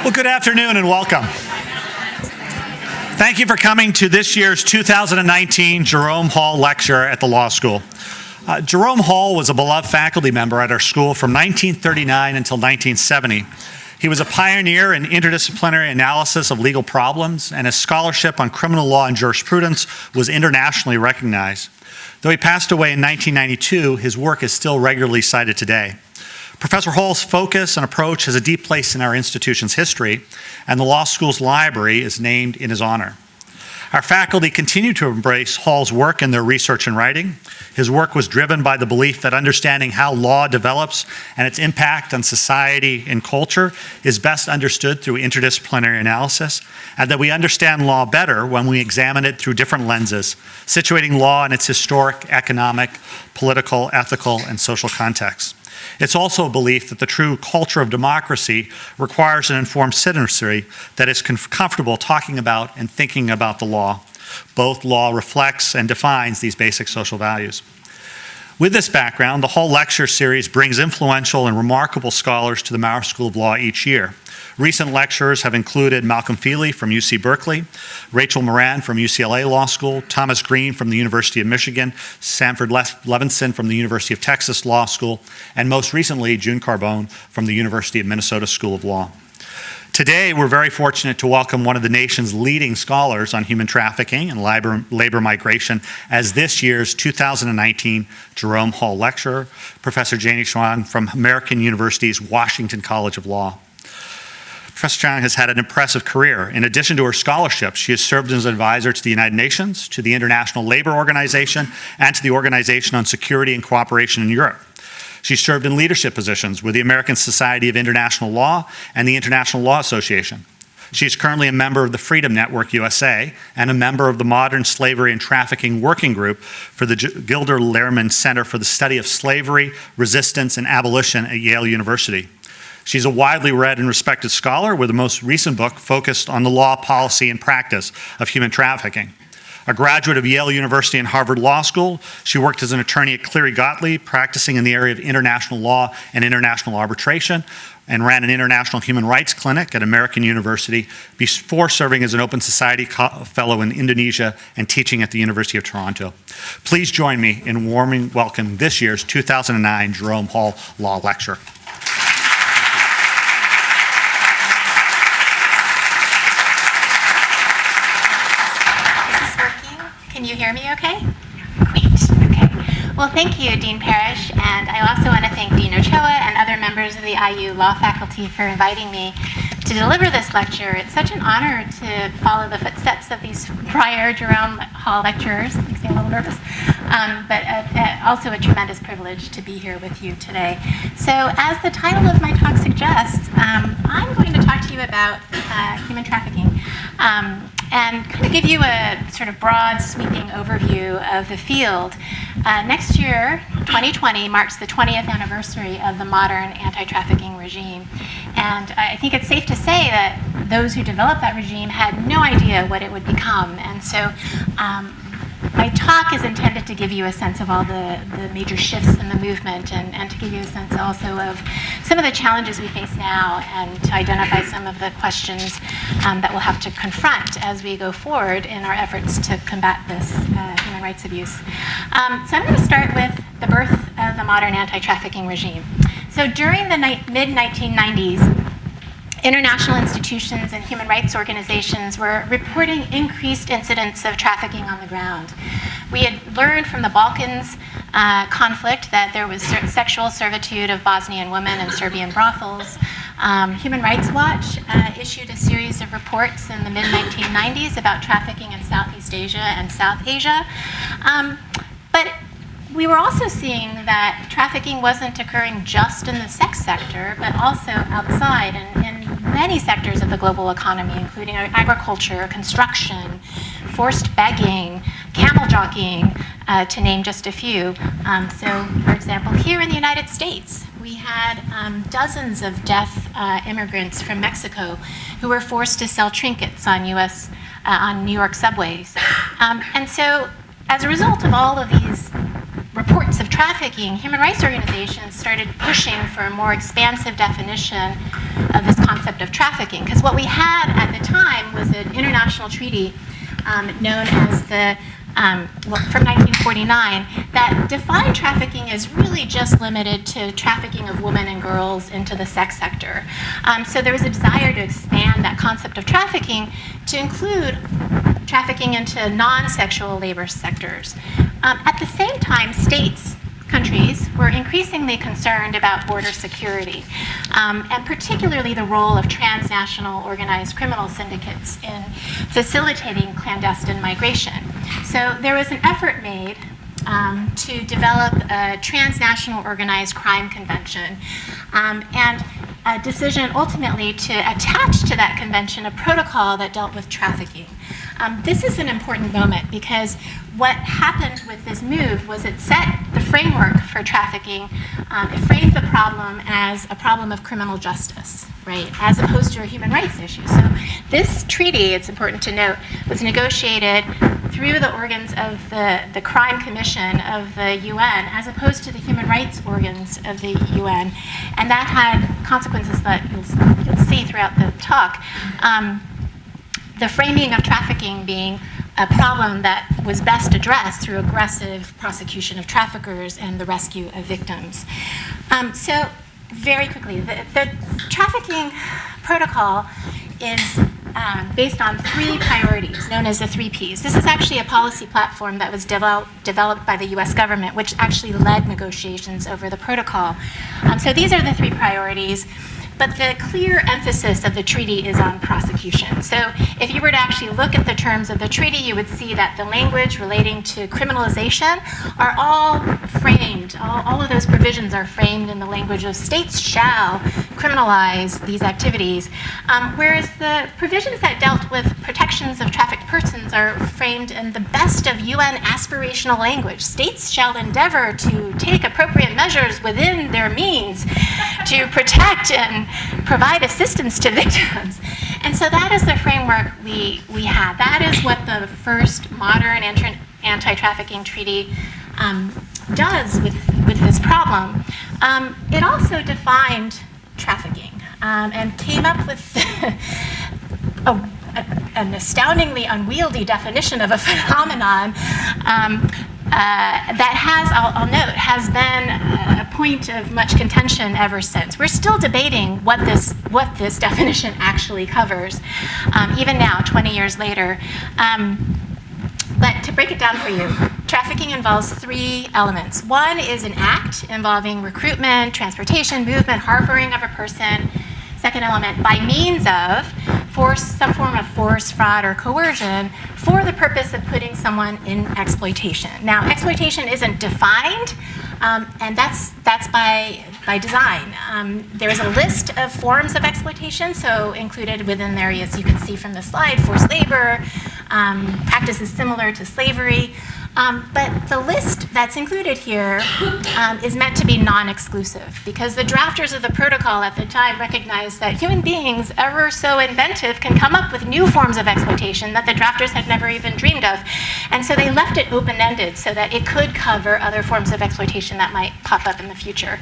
Well, good afternoon and welcome. Thank you for coming to this year's 2019 Jerome Hall Lecture at the Law School. Jerome Hall was a beloved faculty member at our school from 1939 until 1970. He was a pioneer in interdisciplinary analysis of legal problems, and his scholarship on criminal law and jurisprudence was internationally recognized. Though he passed away in 1992, his work is still regularly cited today. Professor Hall's focus and approach has a deep place in our institution's history, and the law school's library is named in his honor. Our faculty continue to embrace Hall's work in their research and writing. His work was driven by the belief that understanding how law develops and its impact on society and culture is best understood through interdisciplinary analysis, and that we understand law better when we examine it through different lenses, situating law in its historic, economic, political, ethical, and social context. It's also a belief that the true culture of democracy requires an informed citizenry that is comfortable talking about and thinking about the law. Both law reflects and defines these basic social values. With this background, the Hall Lecture Series brings influential and remarkable scholars to the Maurer School of Law each year. Recent lecturers have included Malcolm Feely from UC Berkeley, Rachel Moran from UCLA Law School, Thomas Green from the University of Michigan, Sanford Levinson from the University of Texas Law School, and most recently, June Carbone from the University of Minnesota School of Law. Today, we're very fortunate to welcome one of the nation's leading scholars on human trafficking and labor migration as this year's 2019 Jerome Hall Lecturer, Professor Janie Chuang from American University's Washington College of Law. Professor Chuang has had an impressive career. In addition to her scholarship, she has served as an advisor to the United Nations, to the International Labor Organization, and to the Organization on Security and Cooperation in Europe. She served in leadership positions with the American Society of International Law and the International Law Association. She is currently a member of the Freedom Network USA and a member of the Modern Slavery and Trafficking Working Group for the Gilder Lehrman Center for the Study of Slavery, Resistance, and Abolition at Yale University. She's a widely read and respected scholar with the most recent book focused on the law, policy, and practice of human trafficking. A graduate of Yale University and Harvard Law School, she worked as an attorney at Cleary Gottlieb, practicing in the area of international law and international arbitration, and ran an international human rights clinic at American University before serving as an Open Society Fellow in Indonesia and teaching at the University of Toronto. Please join me in warming welcoming this year's 2009 Jerome Hall Law Lecture. Can you hear me okay? Great, okay. Well, thank you, Dean Parrish, and I also want to thank Dean Ochoa and other members of the IU law faculty for inviting me to deliver this lecture. It's such an honor to follow the footsteps of these prior Jerome Hall lecturers. Makes me a little nervous, but also a tremendous privilege to be here with you today. So as the title of my talk suggests, I'm going to talk to you about human trafficking. And kind of give you a sort of broad, sweeping overview of the field. Next year, 2020, marks the 20th anniversary of the modern anti-trafficking regime. And I think it's safe to say that those who developed that regime had no idea what it would become. And so my talk is intended to give you a sense of all the major shifts in the movement and to give you a sense also of some of the challenges we face now and to identify some of the questions that we'll have to confront as we go forward in our efforts to combat this human rights abuse. So I'm going to start with the birth of the modern anti-trafficking regime. So during the mid-1990s, international institutions and human rights organizations were reporting increased incidents of trafficking on the ground. We had learned from the Balkans conflict that there was sexual servitude of Bosnian women in Serbian brothels. Human Rights Watch issued a series of reports in the mid-1990s about trafficking in Southeast Asia and South Asia. But we were also seeing that trafficking wasn't occurring just in the sex sector, but also outside and in many sectors of the global economy, including agriculture, construction, forced begging, camel jockeying, to name just a few. So, for example, here in the United States, we had dozens of deaf immigrants from Mexico who were forced to sell trinkets on New York subways. And so, as a result of all of these reports of trafficking, human rights organizations started pushing for a more expansive definition of this concept of trafficking. Because what we had at the time was an international treaty known as the from 1949 that defined trafficking as really just limited to trafficking of women and girls into the sex sector. So there was a desire to expand that concept of trafficking to include trafficking into non-sexual labor sectors. At the same time, countries were increasingly concerned about border security, and particularly the role of transnational organized criminal syndicates in facilitating clandestine migration. So there was an effort made to develop a transnational organized crime convention, and a decision ultimately to attach to that convention a protocol that dealt with trafficking. This is an important moment because what happened with this move was it set the framework for trafficking. It framed the problem as a problem of criminal justice, right, as opposed to a human rights issue. So this treaty, it's important to note, was negotiated through the organs of the Crime Commission of the UN as opposed to the human rights organs of the UN. And that had consequences that you'll see throughout the talk. The framing of trafficking being a problem that was best addressed through aggressive prosecution of traffickers and the rescue of victims. So very quickly, the trafficking protocol is based on 3 priorities known as the 3 Ps. This is actually a policy platform that was developed by the US government, which actually led negotiations over the protocol. So these are the 3 priorities. But the clear emphasis of the treaty is on prosecution. So if you were to actually look at the terms of the treaty, you would see that the language relating to criminalization are all framed, all of those provisions are framed in the language of states shall criminalize these activities, whereas the provisions that dealt with protections of trafficked persons are framed in the best of UN aspirational language. States shall endeavor to take appropriate measures within their means to protect and provide assistance to victims. And so that is the framework we had. That is what the first modern anti-trafficking treaty does with this problem. It also defined trafficking and came up with an astoundingly unwieldy definition of a phenomenon that I'll note, has been a point of much contention ever since. We're still debating what this definition actually covers, even now, 20 years later. But to break it down for you, trafficking involves 3 elements. One is an act involving recruitment, transportation, movement, harboring of a person. Second element, by means of force, some form of force, fraud, or coercion for the purpose of putting someone in exploitation. Now, exploitation isn't defined, and that's by design. There is a list of forms of exploitation, so included within there, as you can see from the slide, forced labor, practices similar to slavery. But the list that's included here is meant to be non-exclusive because the drafters of the protocol at the time recognized that human beings, ever so inventive, can come up with new forms of exploitation that the drafters had never even dreamed of. And so they left it open-ended so that it could cover other forms of exploitation that might pop up in the future.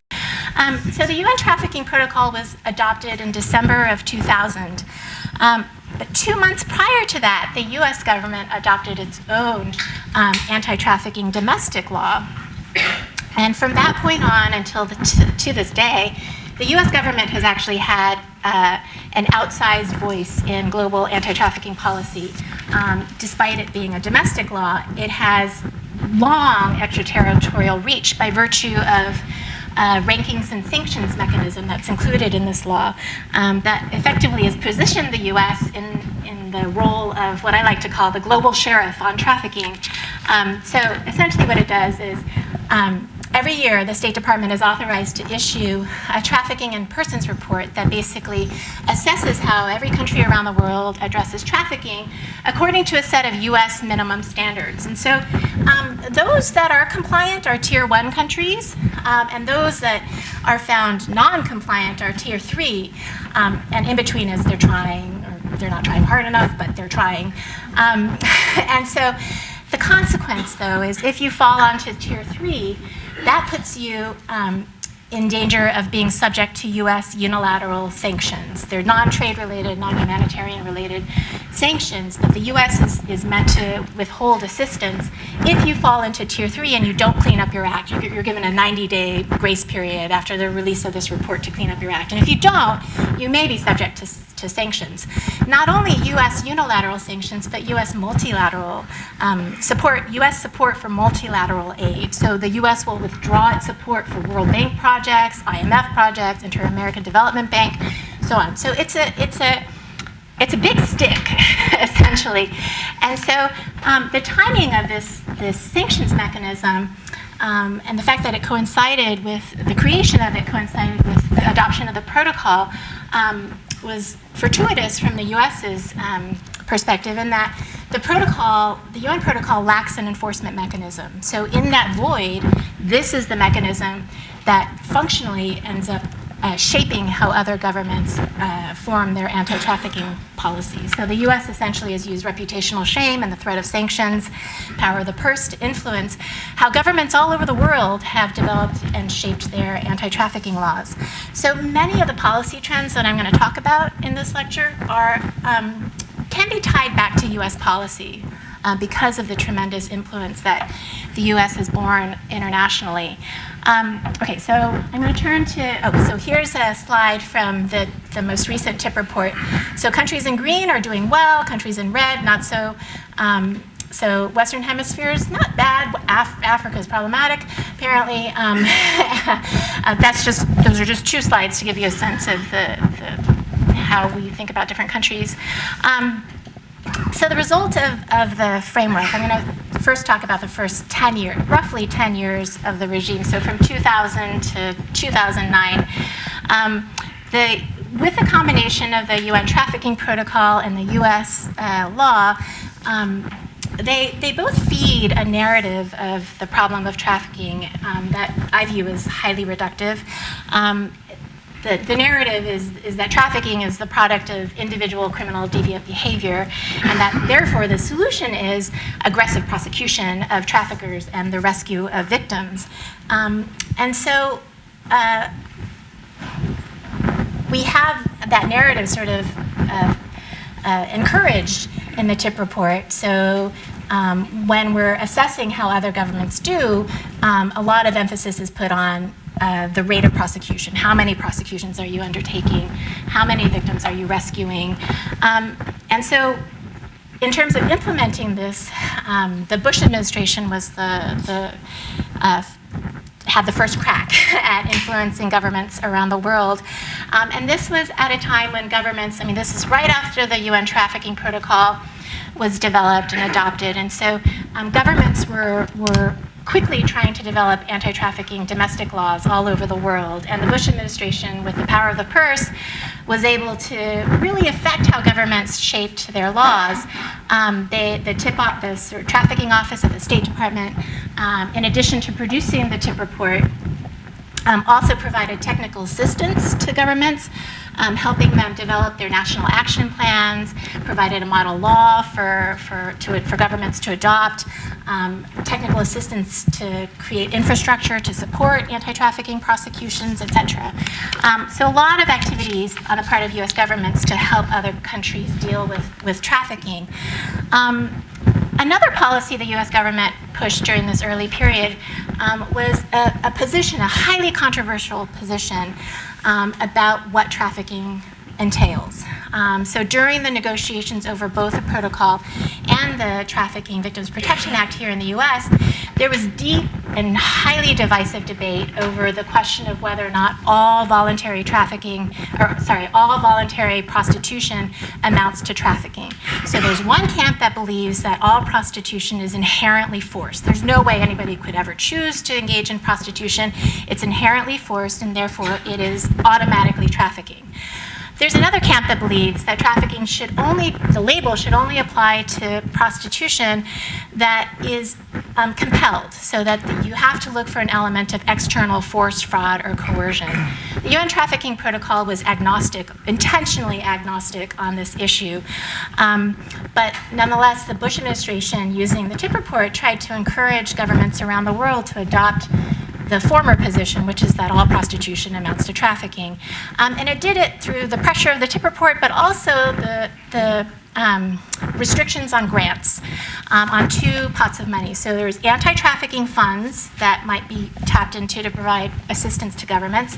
So the UN Trafficking Protocol was adopted in December of 2000. But 2 months prior to that, the US government adopted its own anti-trafficking domestic law. And from that point on until to this day, the US government has actually had an outsized voice in global anti-trafficking policy. Despite it being a domestic law, it has long extraterritorial reach by virtue of rankings and sanctions mechanism that's included in this law that effectively has positioned the US in the role of what I like to call the global sheriff on trafficking. So essentially what it does is every year the State Department is authorized to issue a trafficking in persons report that basically assesses how every country around the world addresses trafficking according to a set of US minimum standards. And so those that are compliant are tier 1 countries, and those that are found non-compliant are tier 3, and in between is they're trying, or they're not trying hard enough, but they're trying. And so the consequence, though, is if you fall onto tier 3, that puts you in danger of being subject to U.S. unilateral sanctions. They're non-trade related, non-humanitarian related sanctions, but the U.S. is meant to withhold assistance if you fall into Tier 3 and you don't clean up your act. You're given a 90-day grace period after the release of this report to clean up your act. And if you don't, you may be subject to sanctions. Not only U.S. unilateral sanctions, but U.S. multilateral support, U.S. support for multilateral aid. So the U.S. will withdraw its support for World Bank projects, IMF projects, Inter-American Development Bank, so on. So it's a big stick, essentially. And so the timing of this sanctions mechanism and the fact that it coincided with the creation of it, coincided with the adoption of the protocol, was fortuitous from the U.S.'s perspective in that the UN protocol lacks an enforcement mechanism. So in that void, this is the mechanism that functionally ends up shaping how other governments form their anti-trafficking policies. So the U.S. essentially has used reputational shame and the threat of sanctions, power of the purse to influence how governments all over the world have developed and shaped their anti-trafficking laws. So many of the policy trends that I'm going to talk about in this lecture can be tied back to U.S. policy because of the tremendous influence that the U.S. has borne internationally. Okay, so I'm going to turn to, so here's a slide from the most recent TIP report. So countries in green are doing well, countries in red, not so. So Western Hemisphere is not bad. Africa is problematic, apparently. Those are just two slides to give you a sense of how we think about different countries. So the result of the framework, I'm going to first talk about the first 10 years, roughly 10 years of the regime, so from 2000 to 2009. With the combination of the UN Trafficking Protocol and the US law, they both feed a narrative of the problem of trafficking that I view as highly reductive. The narrative is that trafficking is the product of individual criminal deviant behavior, and that therefore the solution is aggressive prosecution of traffickers and the rescue of victims. And so we have that narrative sort of encouraged in the TIP report. So when we're assessing how other governments do, a lot of emphasis is put on the rate of prosecution. How many prosecutions are you undertaking? How many victims are you rescuing? And so in terms of implementing this, the Bush administration was had the first crack at influencing governments around the world. And this was at a time when governments, this is right after the UN Trafficking Protocol was developed and adopted. And so governments were quickly trying to develop anti-trafficking domestic laws all over the world. And the Bush administration, with the power of the purse, was able to really affect how governments shaped their laws. The trafficking office of the State Department, in addition to producing the TIP report, also provided technical assistance to governments, helping them develop their national action plans, provided a model law for governments to adopt, technical assistance to create infrastructure to support anti-trafficking prosecutions, etc. So a lot of activities on the part of U.S. governments to help other countries deal with trafficking. Another policy the U.S. government pushed during this early period was a position, a highly controversial position about what trafficking entails. So during the negotiations over both the protocol and the Trafficking Victims Protection Act here in the U.S., there was deep and highly divisive debate over the question of whether or not all voluntary prostitution amounts to trafficking. So there's one camp that believes that all prostitution is inherently forced. There's no way anybody could ever choose to engage in prostitution. It's inherently forced, and therefore it is automatically trafficking. There's another camp that believes that trafficking the label should only apply to prostitution that is compelled, so that you have to look for an element of external force, fraud, or coercion. The UN Trafficking Protocol was agnostic, intentionally agnostic on this issue. But nonetheless, the Bush administration, using the TIP report, tried to encourage governments around the world to adopt the former position, which is that all prostitution amounts to trafficking. And it did it through the pressure of the tip report, but also the restrictions on grants on two pots of money. So there's anti-trafficking funds that might be tapped into to provide assistance to governments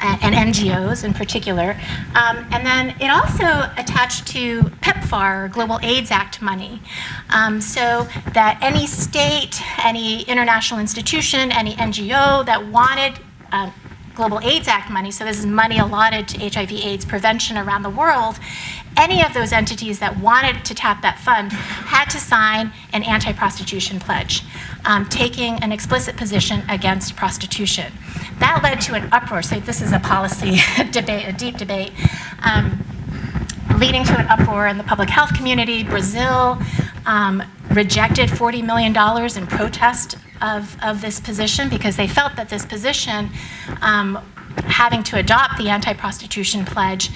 and NGOs in particular. And then it also attached to PEPFAR, Global AIDS Act money, so that any state, any international institution, any NGO that wanted Global AIDS Act money, so this is money allotted to HIV/AIDS prevention around the world, any of those entities that wanted to tap that fund had to sign an anti-prostitution pledge, taking an explicit position against prostitution. That led to an uproar. So this is a policy debate, a deep debate, leading to an uproar in the public health community. Brazil rejected $40 million in protest of this position because they felt that this position, having to adopt the anti-prostitution pledge,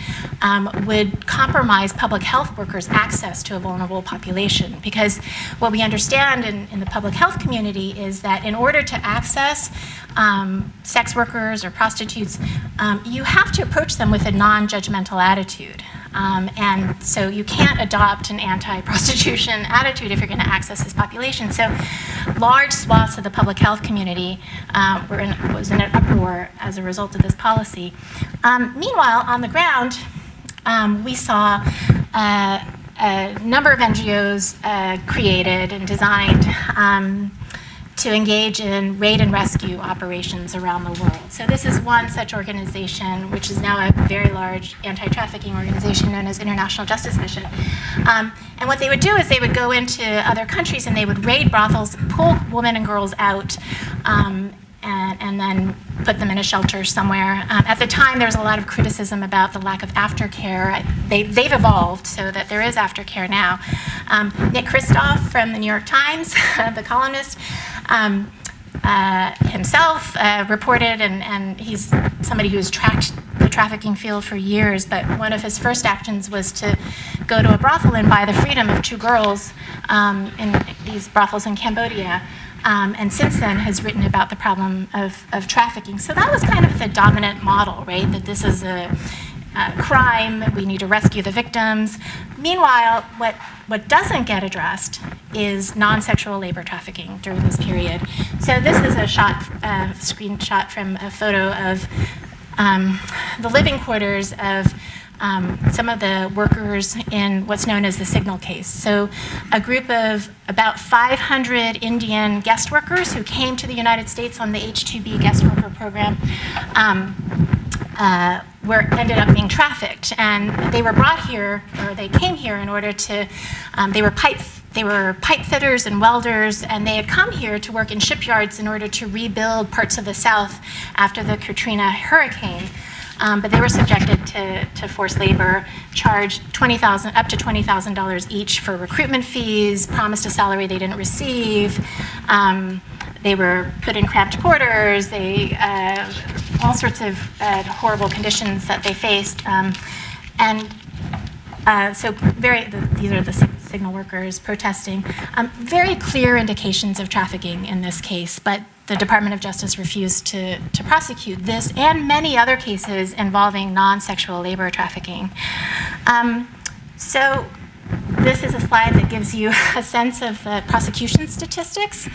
would compromise public health workers' access to a vulnerable population. Because what we understand in the public health community is that in order to access sex workers or prostitutes, you have to approach them with a non-judgmental attitude. And so you can't adopt an anti-prostitution attitude if you're going to access this population. So large swaths of the public health community was in an uproar as a result of this policy. Meanwhile, on the ground, we saw a number of NGOs created and designed to engage in raid and rescue operations around the world. So this is one such organization, which is now a very large anti-trafficking organization known as International Justice Mission. And what they would do is they would go into other countries and they would raid brothels, pull women and girls out, and then put them in a shelter somewhere. At the time, there was a lot of criticism about the lack of aftercare. They've evolved so that there is aftercare now. Nick Kristof from the New York Times, the columnist, himself reported, and he's somebody who's tracked the trafficking field for years, but one of his first actions was to go to a brothel and buy the freedom of two girls in these brothels in Cambodia. And since then has written about the problem of trafficking. So that was kind of the dominant model, right? That this is a crime, we need to rescue the victims. Meanwhile, what doesn't get addressed is non-sexual labor trafficking during this period. So this is a screenshot from a photo of the living quarters of some of the workers in what's known as the Signal case. So a group of about 500 Indian guest workers who came to the United States on the H-2B guest worker program ended up being trafficked. And they were brought here, or they came here in order to, they were pipe fitters and welders, and they had come here to work in shipyards in order to rebuild parts of the South after the Katrina hurricane. But they were subjected to forced labor, charged up to $20,000 each for recruitment fees, promised a salary they didn't receive. They were put in cramped quarters. All sorts of horrible conditions that they faced. So these are the Signal workers protesting. Very clear indications of trafficking in this case, but the Department of Justice refused to prosecute this and many other cases involving non-sexual labor trafficking. So this is a slide that gives you a sense of the prosecution statistics.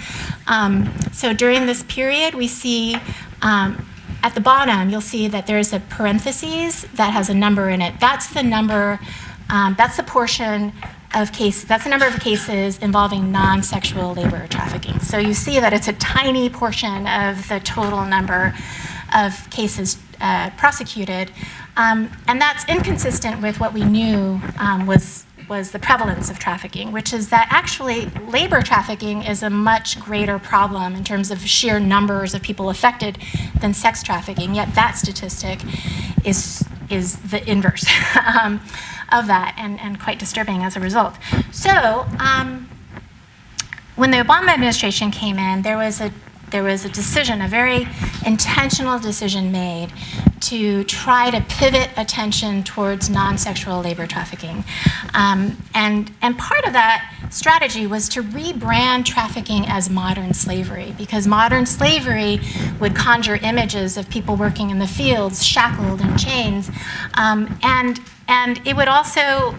So during this period, we see at the bottom, you'll see that there's a parentheses that has a number in it. That's the number, that's the portion of cases, that's the number of cases involving non-sexual labor trafficking. So you see that it's a tiny portion of the total number of cases prosecuted. And that's inconsistent with what we knew was the prevalence of trafficking, which is that actually labor trafficking is a much greater problem in terms of sheer numbers of people affected than sex trafficking, yet that statistic is the inverse of that, and quite disturbing as a result. So when the Obama administration came in, there was a decision, a very intentional decision made to try to pivot attention towards non-sexual labor trafficking. And part of that strategy was to rebrand trafficking as modern slavery, because modern slavery would conjure images of people working in the fields, shackled in chains, and it would also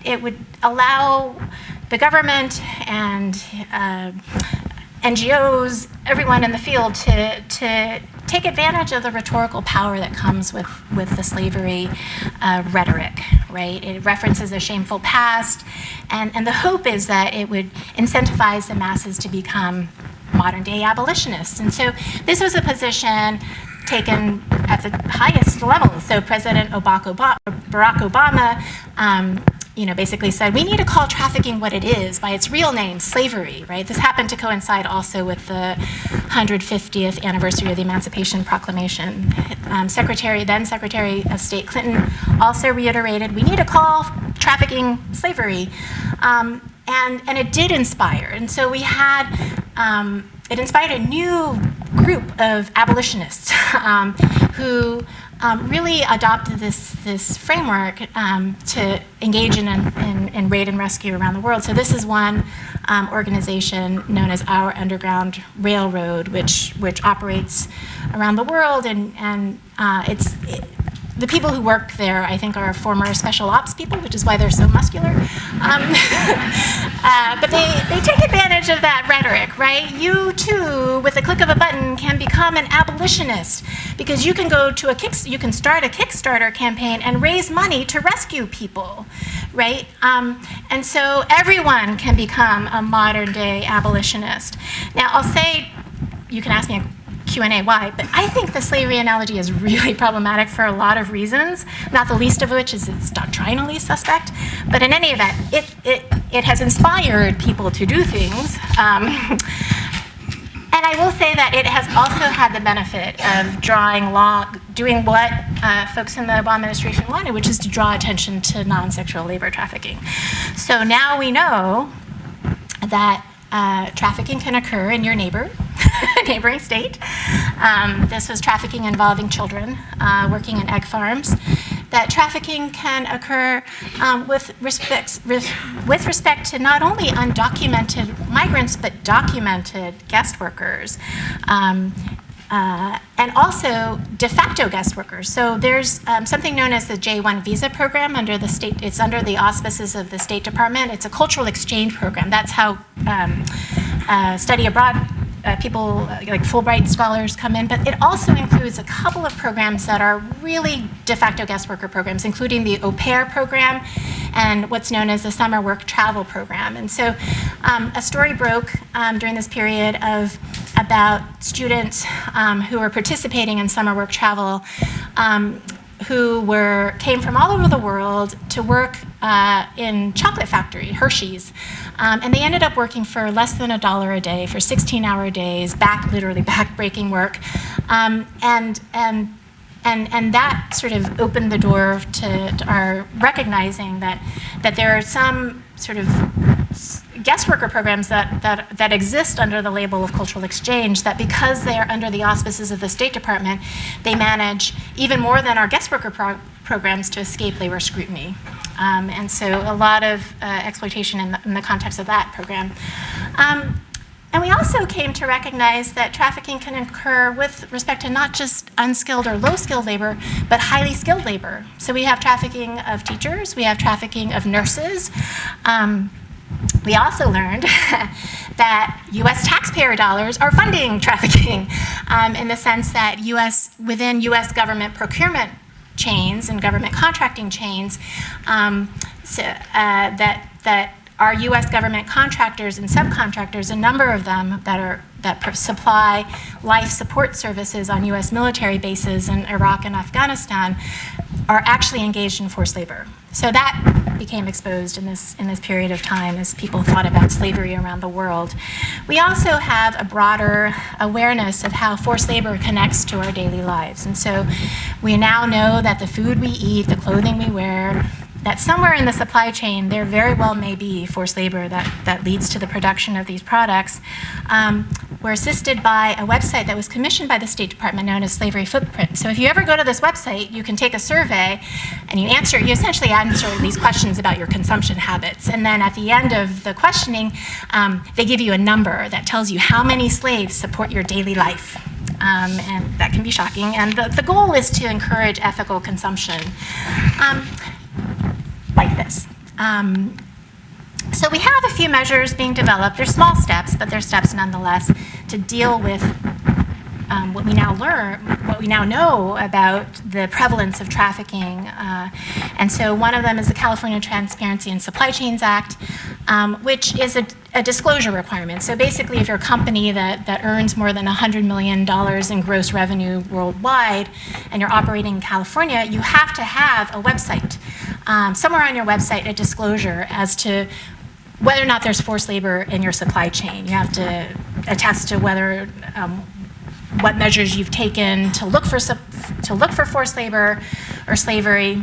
it would allow the government and NGOs, everyone in the field, to take advantage of the rhetorical power that comes with the slavery rhetoric, right? It references a shameful past, and the hope is that it would incentivize the masses to become modern-day abolitionists. And so this was a position taken at the highest level. So President Barack Obama basically said, we need to call trafficking what it is by its real name, slavery, right? This happened to coincide also with the 150th anniversary of the Emancipation Proclamation. Then Secretary of State Clinton also reiterated, we need to call trafficking slavery. And it did inspire. And so we had, it inspired a new group of abolitionists who really adopted this framework to engage in raid and rescue around the world. So this is one organization known as Our Underground Railroad, which operates around the world, and the people who work there, I think, are former special ops people, which is why they're so muscular. But they take advantage of that rhetoric, right? You too, with a click of a button, can become an abolitionist because you can you can start a Kickstarter campaign and raise money to rescue people, right? And so everyone can become a modern-day abolitionist. Now, I'll say, you can ask me a Q&A why, but I think the slavery analogy is really problematic for a lot of reasons, not the least of which is it's doctrinally suspect. But in any event, it has inspired people to do things. And I will say that it has also had the benefit of doing what folks in the Obama administration wanted, which is to draw attention to non-sexual labor trafficking. So now we know that trafficking can occur in your neighboring state. This was trafficking involving children working in egg farms. That trafficking can occur with respect to not only undocumented migrants, but documented guest workers. And also de facto guest workers. So there's something known as the J-1 visa program under the state. It's under the auspices of the State Department. It's a cultural exchange program. That's how study abroad people like Fulbright scholars come in. But it also includes a couple of programs that are really de facto guest worker programs, including the au pair program and what's known as the summer work travel program. And so a story broke during this period about students who were participating in summer work travel who came from all over the world to work in chocolate factory, Hershey's. And they ended up working for less than $1 a day for 16-hour days, literally back-breaking work. And that sort of opened the door to our recognizing that there are some sort of guest worker programs that exist under the label of cultural exchange, that because they are under the auspices of the State Department, they manage even more than our guest worker programs to escape labor scrutiny. And so a lot of exploitation in the context of that program. And we also came to recognize that trafficking can occur with respect to not just unskilled or low-skilled labor, but highly skilled labor. So we have trafficking of teachers, we have trafficking of nurses. We also learned that U.S. taxpayer dollars are funding trafficking in the sense that within U.S. government procurement chains and government contracting chains, that our U.S. government contractors and subcontractors, a number of them that supply life support services on U.S. military bases in Iraq and Afghanistan, are actually engaged in forced labor. So that became exposed in this period of time as people thought about slavery around the world. We also have a broader awareness of how forced labor connects to our daily lives. And so we now know that the food we eat, the clothing we wear, that somewhere in the supply chain there very well may be forced labor that leads to the production of these products. were assisted by a website that was commissioned by the State Department known as Slavery Footprint. So if you ever go to this website, you can take a survey and you essentially answer these questions about your consumption habits. And then at the end of the questioning, they give you a number that tells you how many slaves support your daily life. And that can be shocking. And the goal is to encourage ethical consumption, like this. So we have a few measures being developed. They're small steps, but they're steps nonetheless to deal with what we now know about the prevalence of trafficking. And so one of them is the California Transparency in Supply Chains Act, which is a disclosure requirement. So basically, if you're a company that earns more than $100 million in gross revenue worldwide, and you're operating in California, you have to have a website. Somewhere on your website, a disclosure as to whether or not there's forced labor in your supply chain. You have to attest to whether what measures you've taken to look for forced labor or slavery,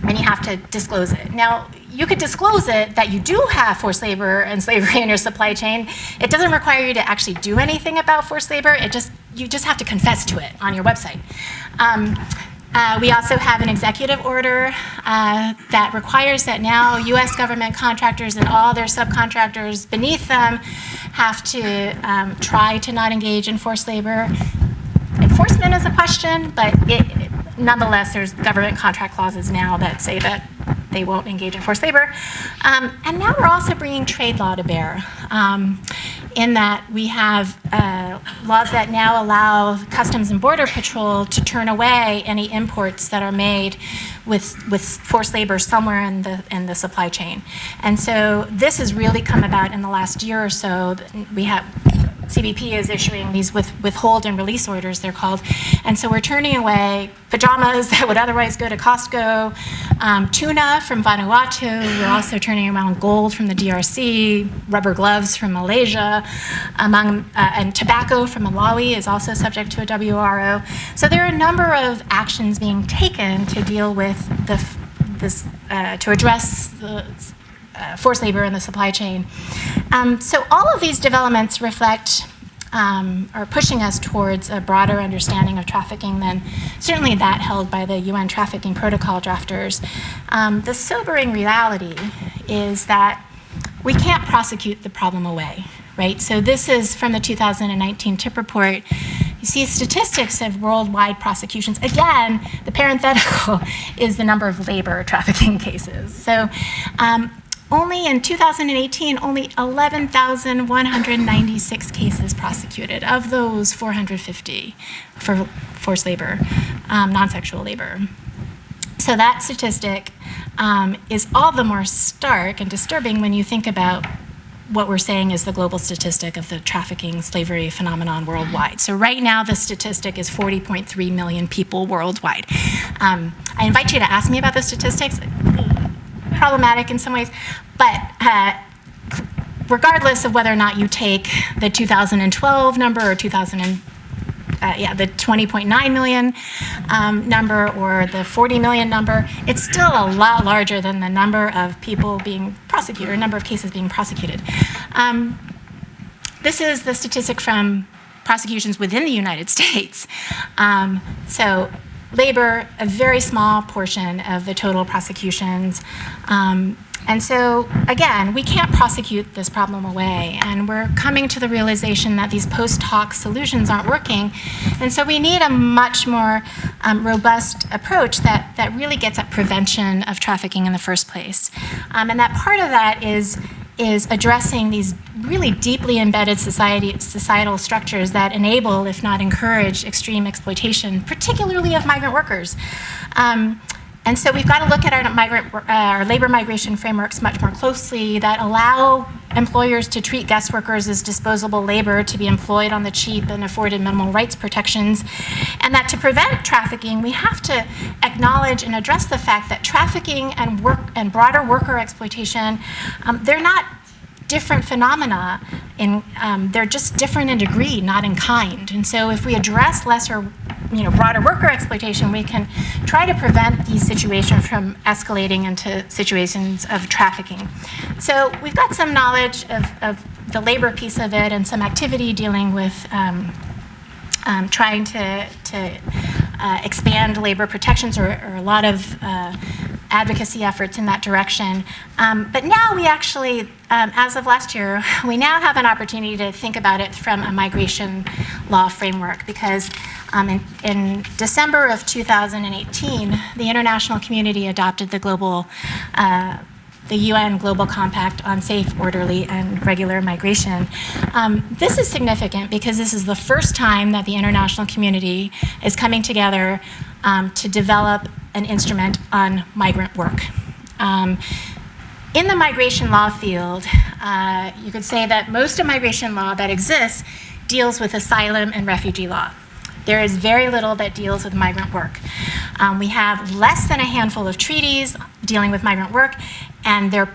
and you have to disclose it. Now, you could disclose it that you do have forced labor and slavery in your supply chain. It doesn't require you to actually do anything about forced labor. You just have to confess to it on your website. We also have an executive order that requires that now U.S. government contractors and all their subcontractors beneath them have to try to not engage in forced labor. Enforcement is a question, but nonetheless, there's government contract clauses now that say that they won't engage in forced labor. And now we're also bringing trade law to bear, in that we have laws that now allow Customs and Border Patrol to turn away any imports that are made with forced labor somewhere in the supply chain. And so this has really come about in the last year or so. CBP is issuing these withhold and release orders, they're called. And so we're turning away pajamas that would otherwise go to Costco, tuna from Vanuatu. We're also turning around gold from the DRC, rubber gloves from Malaysia, and tobacco from Malawi is also subject to a WRO. So there are a number of actions being taken to deal with to address the forced labor in the supply chain. So all of these developments reflect are pushing us towards a broader understanding of trafficking than certainly that held by the UN Trafficking Protocol drafters. The sobering reality is that we can't prosecute the problem away, right? So this is from the 2019 TIP report. You see statistics of worldwide prosecutions. Again, the parenthetical is the number of labor trafficking cases. So only in 2018, only 11,196 cases prosecuted. Of those, 450 for forced labor, non-sexual labor. So that statistic is all the more stark and disturbing when you think about what we're saying is the global statistic of the trafficking slavery phenomenon worldwide. So right now, the statistic is 40.3 million people worldwide. I invite you to ask me about the statistics. Problematic in some ways, but regardless of whether or not you take the 2012 number or the 20.9 million number or the 40 million number, it's still a lot larger than the number of people being prosecuted or number of cases being prosecuted. This is the statistic from prosecutions within the United States. So labor, a very small portion of the total prosecutions. And so, again, we can't prosecute this problem away. And we're coming to the realization that these post hoc solutions aren't working. And so we need a much more robust approach that really gets at prevention of trafficking in the first place. And that part of that is addressing these really deeply embedded societal structures that enable, if not encourage, extreme exploitation, particularly of migrant workers. And so we've got to look at our labor migration frameworks much more closely that allow employers to treat guest workers as disposable labor to be employed on the cheap and afforded minimal rights protections. And that to prevent trafficking, we have to acknowledge and address the fact that trafficking and broader worker exploitation, they're not different phenomena. They're just different in degree, not in kind. And so if we address broader worker exploitation, we can try to prevent these situations from escalating into situations of trafficking. So we've got some knowledge of the labor piece of it and some activity dealing with trying to expand labor protections, or a lot of advocacy efforts in that direction. But now we actually, as of last year, we now have an opportunity to think about it from a migration law framework, because in December of 2018, the international community adopted the UN Global Compact on Safe, Orderly, and Regular Migration. This is significant because this is the first time that the international community is coming together to develop an instrument on migrant work. In the migration law field, you could say that most of migration law that exists deals with asylum and refugee law. There is very little that deals with migrant work. We have less than a handful of treaties dealing with migrant work, and they're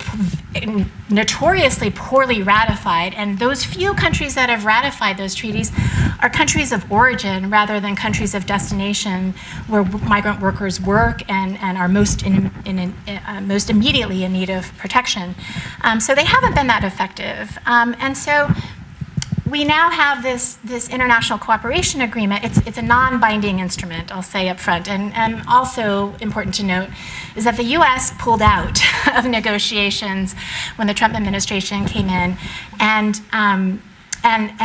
notoriously poorly ratified. And those few countries that have ratified those treaties are countries of origin rather than countries of destination where migrant workers work and are most immediately in need of protection. So they haven't been that effective. And so we now have this international cooperation agreement. It's a non-binding instrument, I'll say up front. And also important to note is that the US pulled out of negotiations when the Trump administration came in, and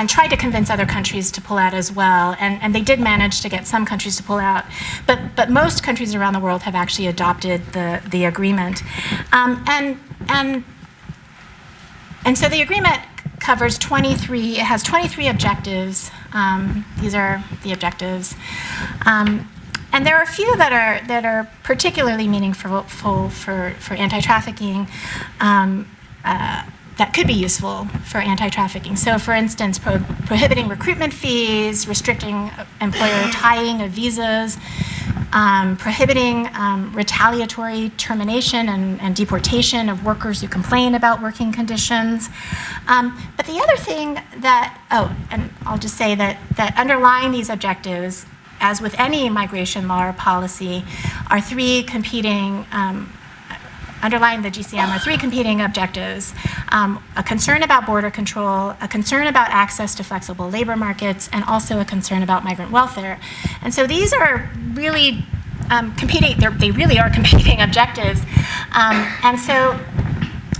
tried to convince other countries to pull out as well. And they did manage to get some countries to pull out. But most countries around the world have actually adopted the agreement. And so the agreement covers 23, it has 23 objectives. These are the objectives. And there are a few that are particularly meaningful for anti-trafficking, that could be useful for anti-trafficking. So for instance, prohibiting recruitment fees, restricting employer tying of visas, prohibiting retaliatory termination and deportation of workers who complain about working conditions. But the other thing that, and I'll just say that underlying these objectives, as with any migration law or policy, are three competing, underlying the GCM are three competing objectives: a concern about border control, a concern about access to flexible labor markets, and also a concern about migrant welfare. And so these are really competing, they really are competing objectives. And so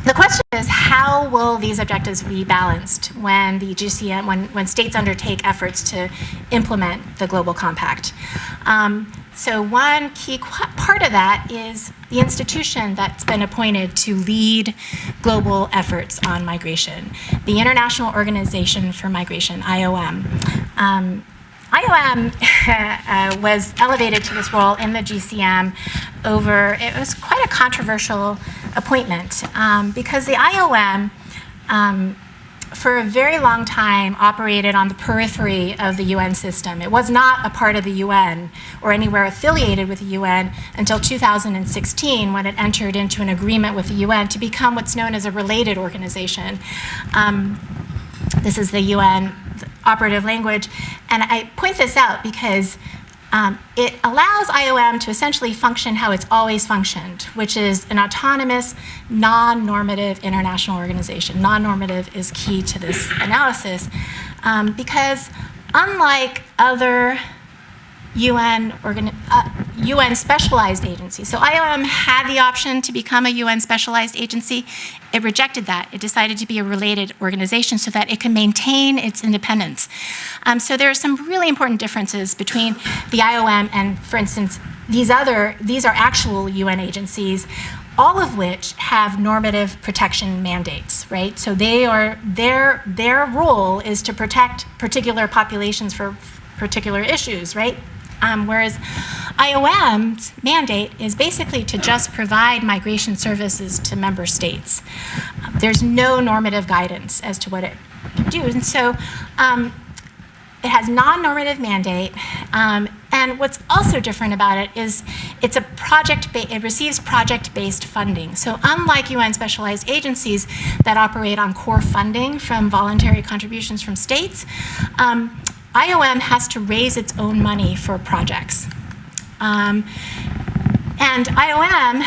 the question is, how will these objectives be balanced when the GCM, when states undertake efforts to implement the Global Compact? So one key part of that is the institution that's been appointed to lead global efforts on migration, the International Organization for Migration, IOM. IOM was elevated to this role in the GCM it was quite a controversial appointment, because the IOM, for a very long time, operated on the periphery of the UN system. It was not a part of the UN or anywhere affiliated with the UN until 2016, when it entered into an agreement with the UN to become what's known as a related organization. This is the UN operative language. And I point this out because it allows IOM to essentially function how it's always functioned, which is an autonomous, non-normative international organization. Non-normative is key to this analysis, because unlike other UN specialized agencies. So IOM had the option to become a UN specialized agency. It rejected that. It decided to be a related organization so that it can maintain its independence. So there are some really important differences between the IOM and, for instance, these are actual UN agencies, all of which have normative protection mandates, right? So their role is to protect particular populations for particular issues, right? Whereas IOM's mandate is basically to just provide migration services to member states. There's no normative guidance as to what it can do. And so it has non-normative mandate. And what's also different about it is it receives project-based funding. So unlike UN specialized agencies that operate on core funding from voluntary contributions from states, IOM has to raise its own money for projects. And IOM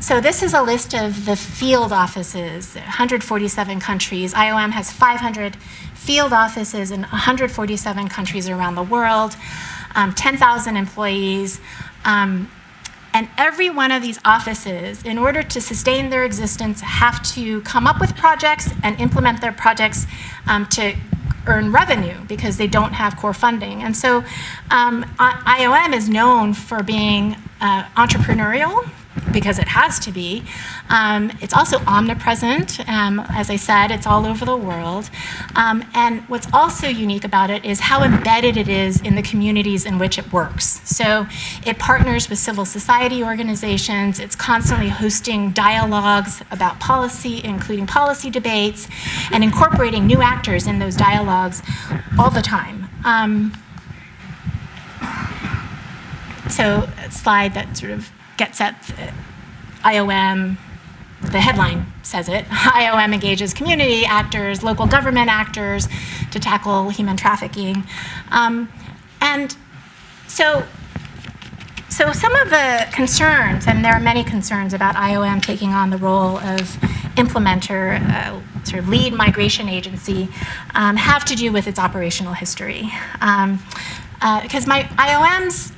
So this is a list of the field offices, 147 countries. IOM has 500 field offices in 147 countries around the world, 10,000 employees. And every one of these offices, in order to sustain their existence, have to come up with projects and implement their projects to earn revenue because they don't have core funding. And so IOM is known for being entrepreneurial because it has to be. It's also omnipresent. As I said, it's all over the world. And what's also unique about it is how embedded it is in the communities in which it works. So it partners with civil society organizations. It's constantly hosting dialogues about policy, including policy debates, and incorporating new actors in those dialogues all the time. So a slide that sort of gets at IOM, the headline says it, IOM engages community actors, local government actors to tackle human trafficking. And so some of the concerns, and there are many concerns about IOM taking on the role of implementer, sort of lead migration agency, have to do with its operational history. Because IOM's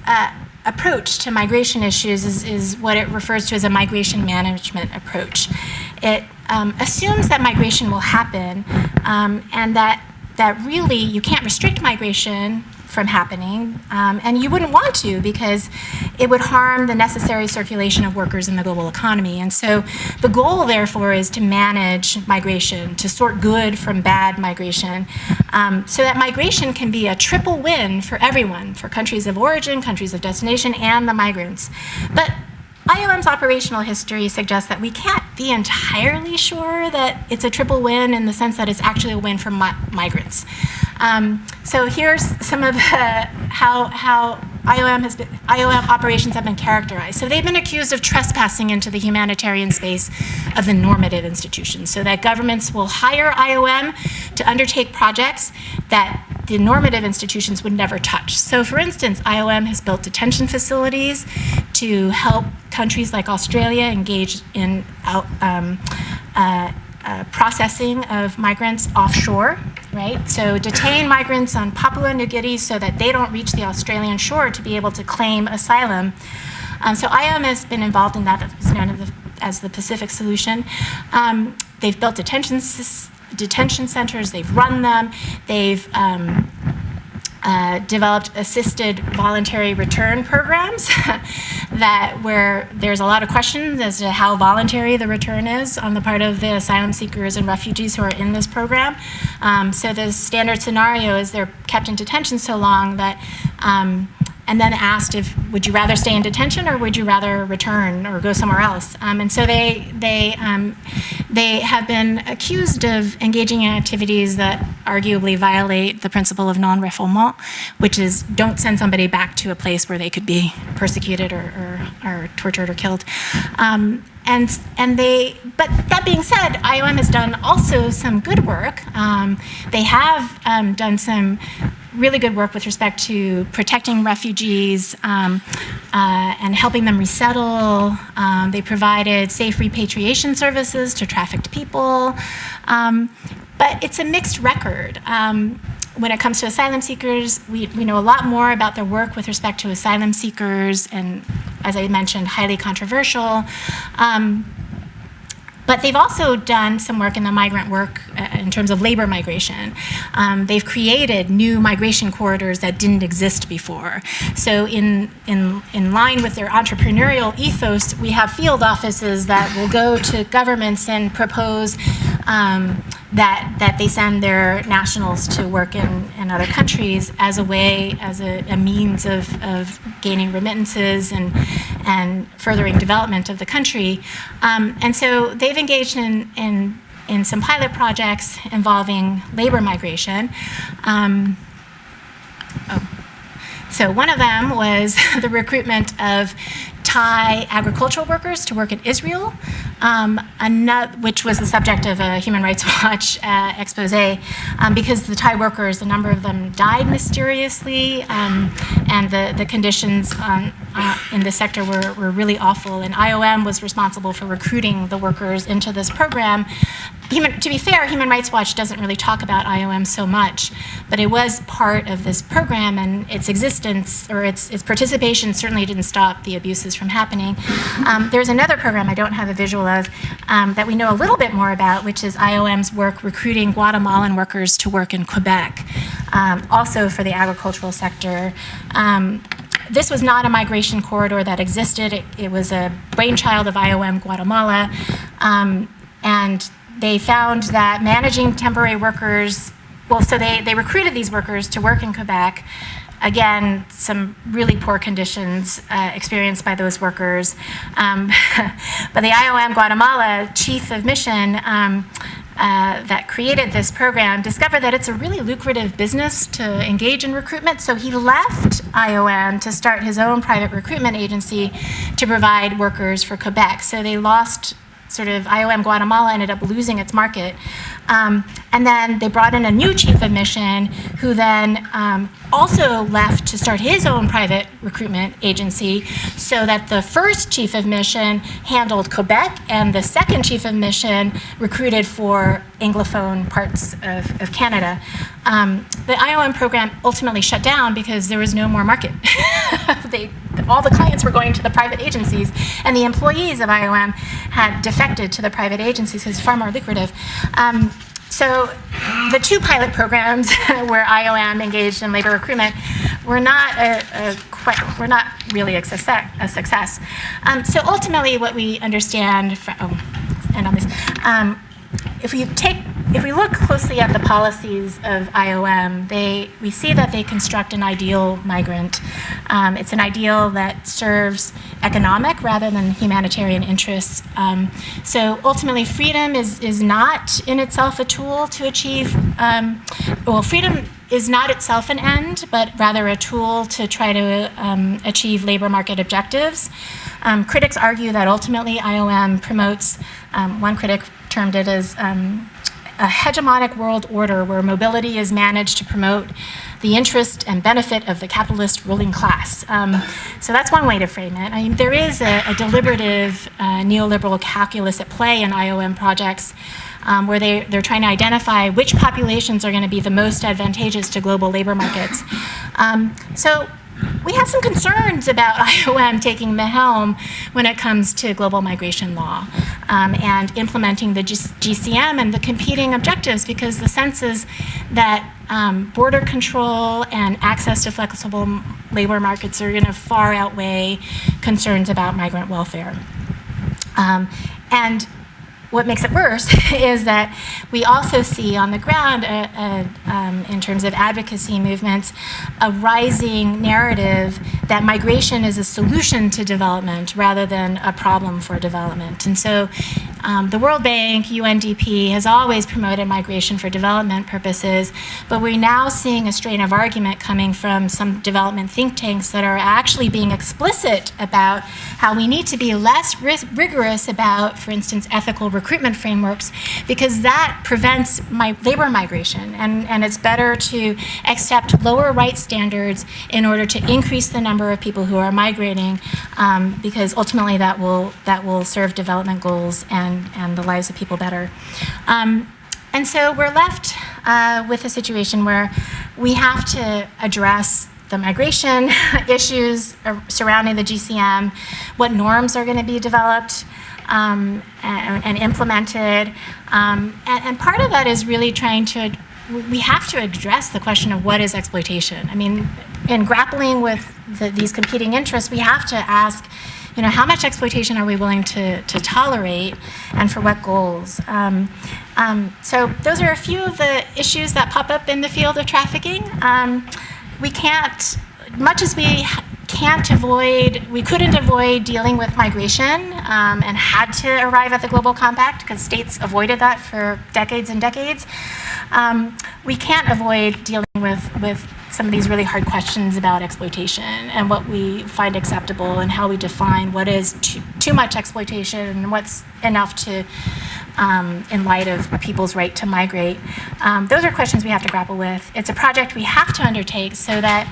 approach to migration issues is what it refers to as a migration management approach. It assumes that migration will happen and that really you can't restrict migration from happening, and you wouldn't want to because it would harm the necessary circulation of workers in the global economy. And so the goal, therefore, is to manage migration, to sort good from bad migration, so that migration can be a triple win for everyone, for countries of origin, countries of destination, and the migrants. But IOM's operational history suggests that we can't be entirely sure that it's a triple win in the sense that it's actually a win for migrants. So here's some of how IOM operations have been characterized. So they've been accused of trespassing into the humanitarian space of the normative institutions, so that governments will hire IOM to undertake projects that the normative institutions would never touch. So for instance, IOM has built detention facilities to help countries like Australia engage in processing of migrants offshore, right? So detain migrants on Papua New Guinea so that they don't reach the Australian shore to be able to claim asylum. So IOM has been involved in that, it's known as the Pacific Solution. They've built detention centers, they've run them, they've developed assisted voluntary return programs where there's a lot of questions as to how voluntary the return is on the part of the asylum seekers and refugees who are in this program. So the standard scenario is they're kept in detention so long that and then asked would you rather stay in detention or would you rather return or go somewhere else? And so they have been accused of engaging in activities that arguably violate the principle of non-refoulement, which is don't send somebody back to a place where they could be persecuted or tortured or killed. But that being said, IOM has done also some good work. They have done some really good work with respect to protecting refugees and helping them resettle. They provided safe repatriation services to trafficked people. But it's a mixed record. When it comes to asylum seekers, we know a lot more about their work with respect to asylum seekers, and as I mentioned, highly controversial. But they've also done some work in the migrant work in terms of labor migration. They've created new migration corridors that didn't exist before. So in line with their entrepreneurial ethos, we have field offices that will go to governments and propose that they send their nationals to work in other countries as a way, as a means of gaining remittances and furthering development of the country. And so they've engaged in some pilot projects involving labor migration. So one of them was the recruitment of Thai agricultural workers to work in Israel, which was the subject of a Human Rights Watch expose, because the Thai workers, a number of them died mysteriously, and the conditions in the sector were really awful. And IOM was responsible for recruiting the workers into this program. To be fair, Human Rights Watch doesn't really talk about IOM so much, but it was part of this program, and its existence or its participation certainly didn't stop the abuses from happening. There's another program I don't have a visual of that we know a little bit more about, which is IOM's work recruiting Guatemalan workers to work in Quebec, also for the agricultural sector. This was not a migration corridor that existed. It was a brainchild of IOM Guatemala, and they found that managing temporary workers, so they recruited these workers to work in Quebec. Again, some really poor conditions experienced by those workers. But the IOM Guatemala chief of mission that created this program discovered that it's a really lucrative business to engage in recruitment, so he left IOM to start his own private recruitment agency to provide workers for Quebec. So they lost IOM Guatemala ended up losing its market. And then they brought in a new chief of mission who then also left to start his own private recruitment agency, so that the first chief of mission handled Quebec and the second chief of mission recruited for Anglophone parts of Canada. The IOM program ultimately shut down because there was no more market. All the clients were going to the private agencies, and the employees of IOM had defected to the private agencies because it's far more lucrative. So the two pilot programs where IOM engaged in labor recruitment were not really a success. So ultimately, what we understand if we look closely at the policies of IOM, we see that they construct an ideal migrant. It's an ideal that serves economic rather than humanitarian interests. So ultimately, freedom is not in itself a tool to achieve, freedom is not itself an end, but rather a tool to try to achieve labor market objectives. Critics argue that ultimately IOM promotes, one critic termed it as a hegemonic world order where mobility is managed to promote the interest and benefit of the capitalist ruling class. So that's one way to frame it. I mean, there is a deliberative neoliberal calculus at play in IOM projects where they're trying to identify which populations are going to be the most advantageous to global labor markets. So we have some concerns about IOM taking the helm when it comes to global migration law and implementing the GCM and the competing objectives, because the sense is that border control and access to flexible labor markets are going to far outweigh concerns about migrant welfare. And what makes it worse is that we also see on the ground, in terms of advocacy movements, a rising narrative that migration is a solution to development rather than a problem for development. And so the World Bank, UNDP, has always promoted migration for development purposes, but we're now seeing a strain of argument coming from some development think tanks that are actually being explicit about how we need to be less rigorous about, for instance, ethical recruitment frameworks, because that prevents labor migration, and it's better to accept lower rights standards in order to increase the number of people who are migrating, because ultimately that will serve development goals and the lives of people better. And so we're left with a situation where we have to address the migration issues surrounding the GCM, what norms are going to be developed and implemented. And part of that is really we have to address the question of what is exploitation. I mean, in grappling with these competing interests, we have to ask, how much exploitation are we willing to tolerate, and for what goals? So those are a few of the issues that pop up in the field of trafficking. We can't, much as we couldn't avoid dealing with migration and had to arrive at the Global Compact because states avoided that for decades and decades. We can't avoid dealing with some of these really hard questions about exploitation and what we find acceptable and how we define what is too much exploitation and what's enough to, in light of people's right to migrate. Those are questions we have to grapple with. It's a project we have to undertake so that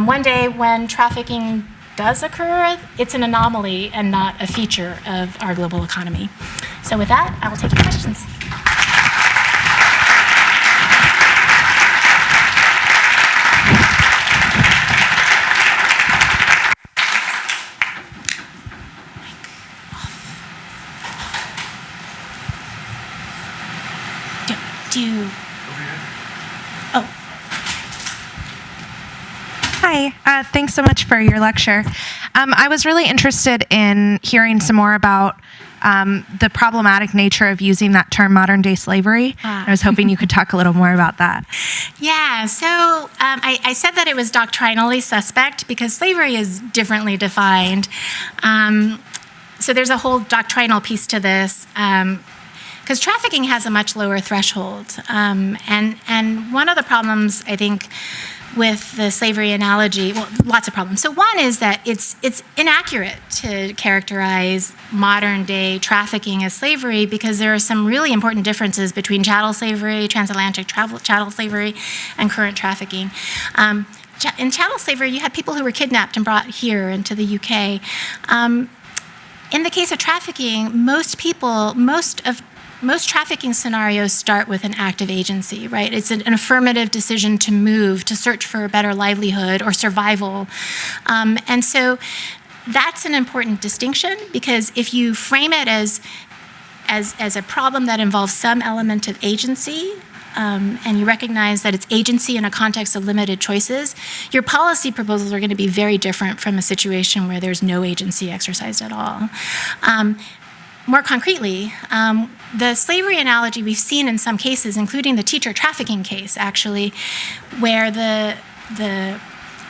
one day when trafficking does occur, it's an anomaly and not a feature of our global economy. So with that, I will take your questions. Hi, thanks so much for your lecture. I was really interested in hearing some more about the problematic nature of using that term modern day slavery. I was hoping you could talk a little more about that. Yeah, so I said that it was doctrinally suspect because slavery is differently defined. So there's a whole doctrinal piece to this. Because trafficking has a much lower threshold. And one of the problems, I think, with the slavery analogy, well, lots of problems. So one is that it's inaccurate to characterize modern day trafficking as slavery because there are some really important differences between chattel slavery, transatlantic chattel slavery, and current trafficking. In chattel slavery, you had people who were kidnapped and brought here into the UK. In the case of trafficking, most trafficking scenarios start with an act of agency, right? It's an affirmative decision to move, to search for a better livelihood or survival. And so that's an important distinction because if you frame it as a problem that involves some element of agency, and you recognize that it's agency in a context of limited choices, your policy proposals are going to be very different from a situation where there's no agency exercised at all. More concretely, the slavery analogy we've seen in some cases, including the teacher trafficking case, actually, where the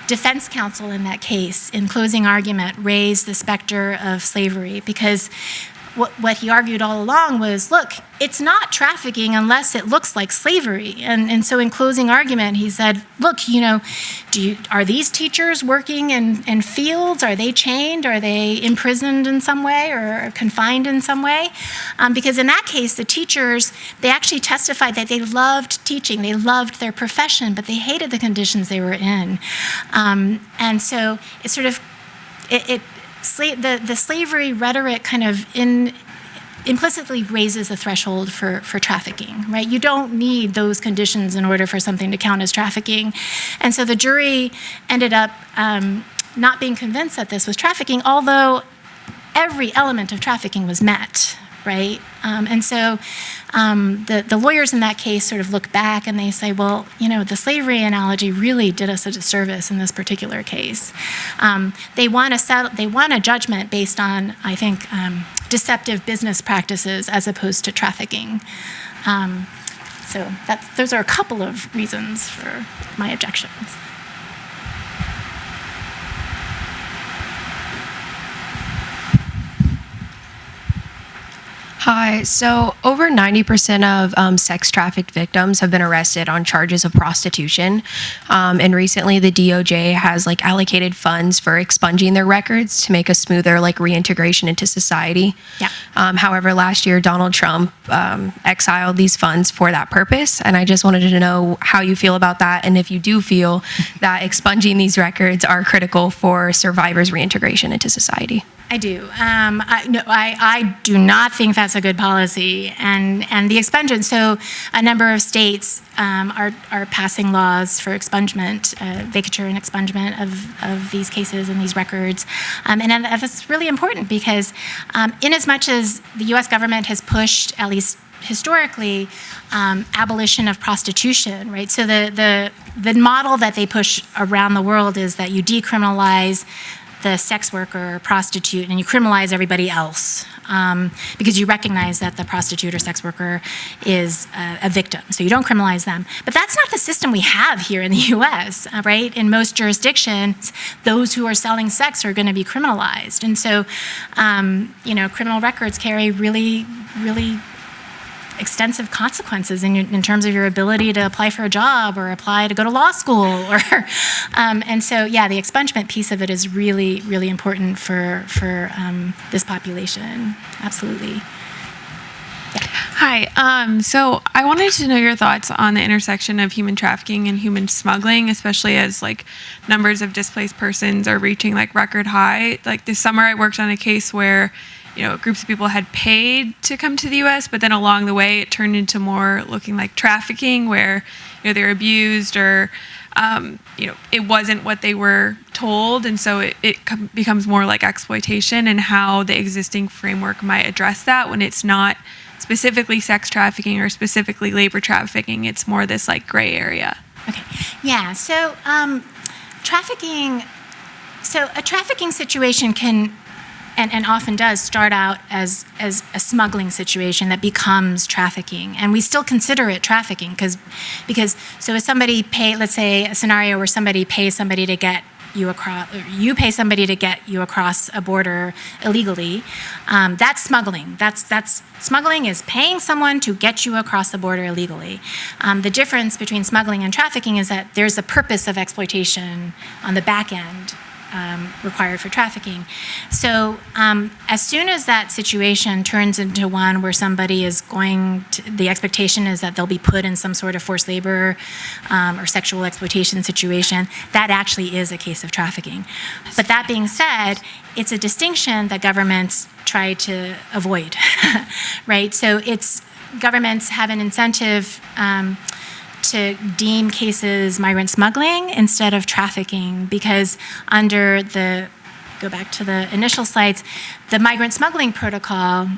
defense counsel in that case, in closing argument, raised the specter of slavery because what he argued all along was, look, it's not trafficking unless it looks like slavery. And so in closing argument, he said, look, are these teachers working in fields? Are they chained? Are they imprisoned in some way or confined in some way? Because in that case, the teachers, they actually testified that they loved teaching. They loved their profession, but they hated the conditions they were in. And so it's sort of, the slavery rhetoric kind of implicitly raises the threshold for trafficking, right? You don't need those conditions in order for something to count as trafficking. And so the jury ended up not being convinced that this was trafficking, although every element of trafficking was met, right? And so the lawyers in that case sort of look back and they say, well, the slavery analogy really did us a disservice in this particular case. They won a judgment based on, I think, deceptive business practices as opposed to trafficking. So those are a couple of reasons for my objections. Hi. So over 90% of sex trafficked victims have been arrested on charges of prostitution. And recently the DOJ has allocated funds for expunging their records to make a smoother reintegration into society. Yeah. However, last year Donald Trump exiled these funds for that purpose. And I just wanted to know how you feel about that and if you do feel that expunging these records are critical for survivors' reintegration into society. I do. I do not think that's a good policy. And the expungement, so a number of states are passing laws for expungement, vacature and expungement of these cases and these records. And that's really important because in as much as the U.S. government has pushed, at least historically, abolition of prostitution, right? So the model that they push around the world is that you decriminalize the sex worker or prostitute and you criminalize everybody else because you recognize that the prostitute or sex worker is a victim. So you don't criminalize them. But that's not the system we have here in the US, right? In most jurisdictions, those who are selling sex are going to be criminalized. And so, criminal records carry really, really extensive consequences in terms of your ability to apply for a job or apply to go to law school. And so, yeah, the expungement piece of it is really, really important for this population. Absolutely. Hi. So I wanted to know your thoughts on the intersection of human trafficking and human smuggling, especially as numbers of displaced persons are reaching record high. This summer, I worked on a case where groups of people had paid to come to the U.S., but then along the way, it turned into more looking like trafficking, where they're abused or it wasn't what they were told, and so it becomes more like exploitation, and how the existing framework might address that when it's not specifically sex trafficking or specifically labor trafficking. It's more this gray area. Okay. Yeah. So trafficking. So a trafficking situation can, and often does, start out as a smuggling situation that becomes trafficking, and we still consider it trafficking because so if somebody let's say a scenario where somebody pays somebody to get you across, or you pay somebody to get you across a border illegally, that's smuggling. That's smuggling is paying someone to get you across the border illegally. The difference between smuggling and trafficking is that there's a purpose of exploitation on the back end required for trafficking. So as soon as that situation turns into one where somebody is the expectation is that they'll be put in some sort of forced labor or sexual exploitation situation, that actually is a case of trafficking. But that being said, it's a distinction that governments try to avoid, right? So governments have an incentive to deem cases migrant smuggling instead of trafficking, because under go back to the initial slides, the migrant smuggling protocol,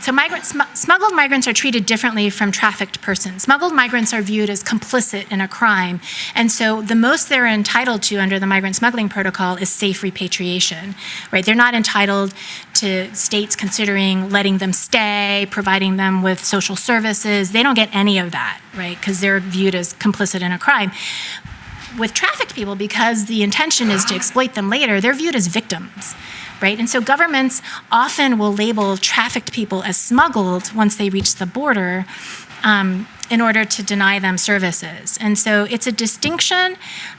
smuggled migrants are treated differently from trafficked persons. Smuggled migrants are viewed as complicit in a crime, and so the most they're entitled to under the migrant smuggling protocol is safe repatriation, right? They're not entitled to states considering letting them stay, providing them with social services. They don't get any of that, right? Because they're viewed as complicit in a crime. With trafficked people, because the intention is to exploit them later, they're viewed as victims, right? And so governments often will label trafficked people as smuggled once they reach the border in order to deny them services. And so it's a distinction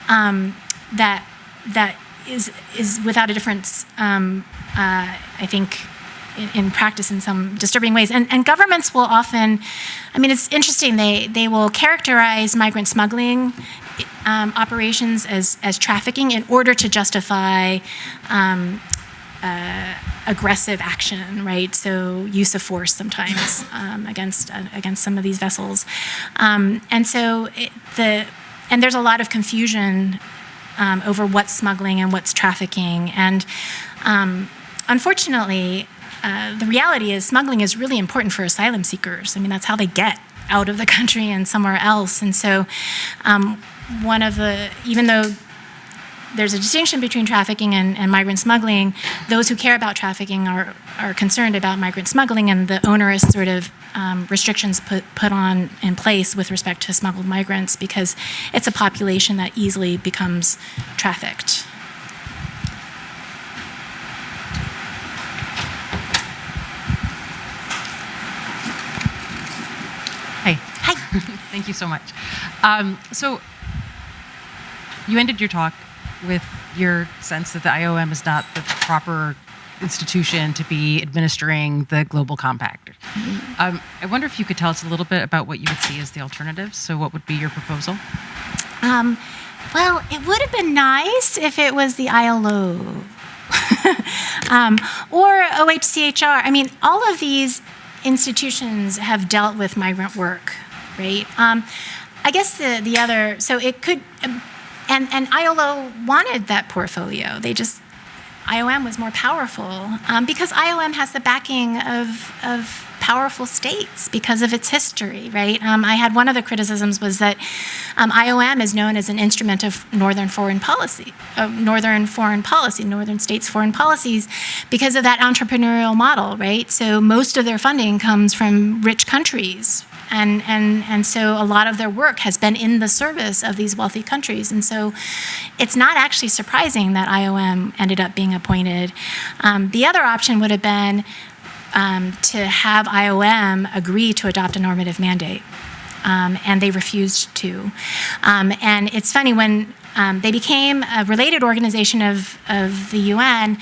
that is without a difference, I think, in practice in some disturbing ways. And governments will often, it's interesting, they will characterize migrant smuggling operations as trafficking in order to justify aggressive action, right? So use of force sometimes against some of these vessels. And so and there's a lot of confusion over what's smuggling and what's trafficking. And unfortunately, the reality is smuggling is really important for asylum seekers. That's how they get out of the country and somewhere else. And so even though there's a distinction between trafficking and migrant smuggling, those who care about trafficking are concerned about migrant smuggling and the onerous sort of restrictions put on in place with respect to smuggled migrants, because it's a population that easily becomes trafficked. Thank you so much. So you ended your talk with your sense that the IOM is not the proper institution to be administering the Global Compact. I wonder if you could tell us a little bit about what you would see as the alternatives. So what would be your proposal? Well, it would have been nice if it was the ILO or OHCHR. All of these institutions have dealt with migrant work, right? I guess the other, so it could, and ILO wanted that portfolio. IOM was more powerful because IOM has the backing of powerful states because of its history, right? I had one of the criticisms was that IOM is known as an instrument of northern states' foreign policies because of that entrepreneurial model, right? So most of their funding comes from rich countries. And so a lot of their work has been in the service of these wealthy countries. And so it's not actually surprising that IOM ended up being appointed. The other option would have been to have IOM agree to adopt a normative mandate. And they refused to. And it's funny, when they became a related organization of the UN,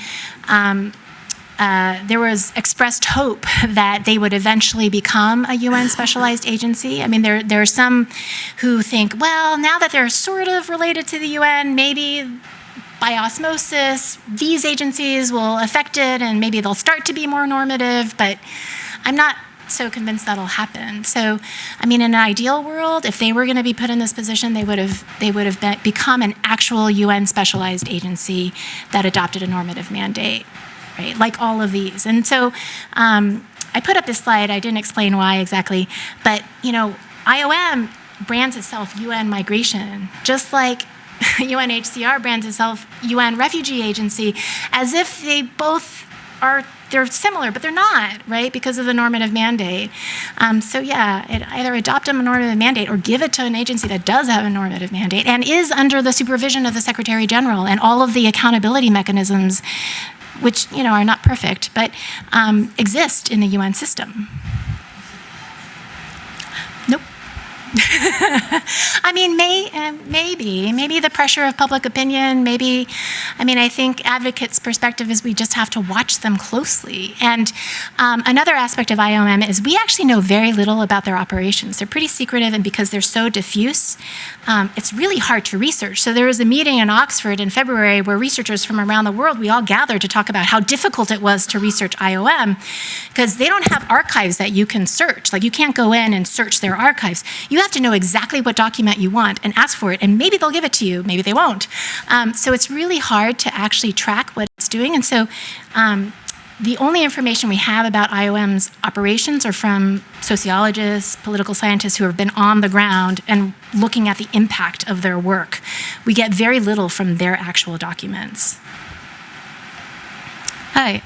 there was expressed hope that they would eventually become a UN specialized agency. I mean, there are some who think, well, now that they're sort of related to the UN, maybe by osmosis, these agencies will affect it and maybe they'll start to be more normative, but I'm not so convinced that'll happen. So, I mean, in an ideal world, if they were going to be put in this position, they would have become an actual UN specialized agency that adopted a normative mandate, right? Like all of these. And so, I put up this slide. I didn't explain why exactly, but IOM brands itself UN Migration, just like UNHCR brands itself UN Refugee Agency, as if they both are. They're similar, but they're not, right? Because of the normative mandate. So yeah, either adopt a normative mandate or give it to an agency that does have a normative mandate and is under the supervision of the Secretary General and all of the accountability mechanisms, which are not perfect, but exist in the UN system. Nope. I mean, maybe the pressure of public opinion, maybe, I think advocates' perspective is we just have to watch them closely. And another aspect of IOM is we actually know very little about their operations. They're pretty secretive, and because they're so diffuse, it's really hard to research. So there was a meeting in Oxford in February where researchers from around the world, we all gathered to talk about how difficult it was to research IOM, because they don't have archives that you can search. Like, you can't go in and search their archives. You have to know exactly what document you want and ask for it, and maybe they'll give it to you, maybe they won't. So it's really hard to actually track what it's doing. And so the only information we have about IOM's operations are from sociologists, political scientists who have been on the ground and looking at the impact of their work. We get very little from their actual documents. Hi.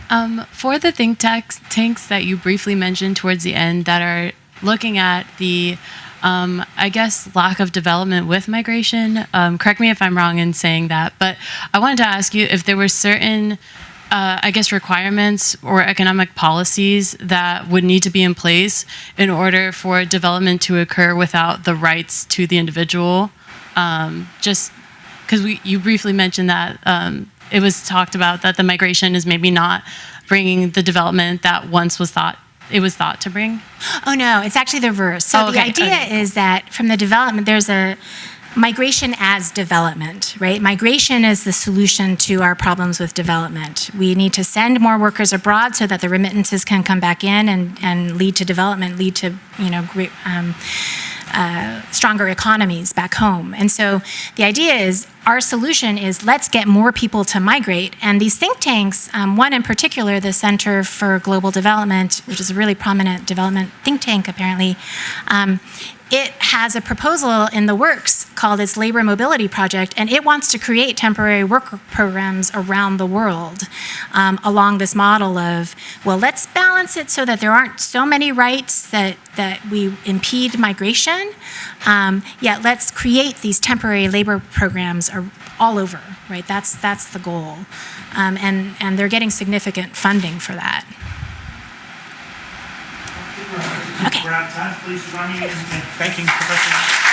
For the think tanks that you briefly mentioned towards the end that are looking at the lack of development with migration. Correct me if I'm wrong in saying that, but I wanted to ask you if there were certain, requirements or economic policies that would need to be in place in order for development to occur without the rights to the individual. Just because you briefly mentioned that it was talked about that the migration is maybe not bringing the development that once was thought to bring? Oh, no, it's actually the reverse. So the idea is that from the development, there's a migration as development, right? Migration is the solution to our problems with development. We need to send more workers abroad so that the remittances can come back in and lead to development, lead to, great, stronger economies back home. And so the idea is, our solution is let's get more people to migrate. And these think tanks, one in particular, the Center for Global Development, which is a really prominent development think tank apparently, it has a proposal in the works called its Labor Mobility Project, and it wants to create temporary work programs around the world along this model of, well, let's balance it so that there aren't so many rights that we impede migration, yet let's create these temporary labor programs all over, right? That's the goal. And they're getting significant funding for that. Okay. We're out of time. Please join me in thanking Professor.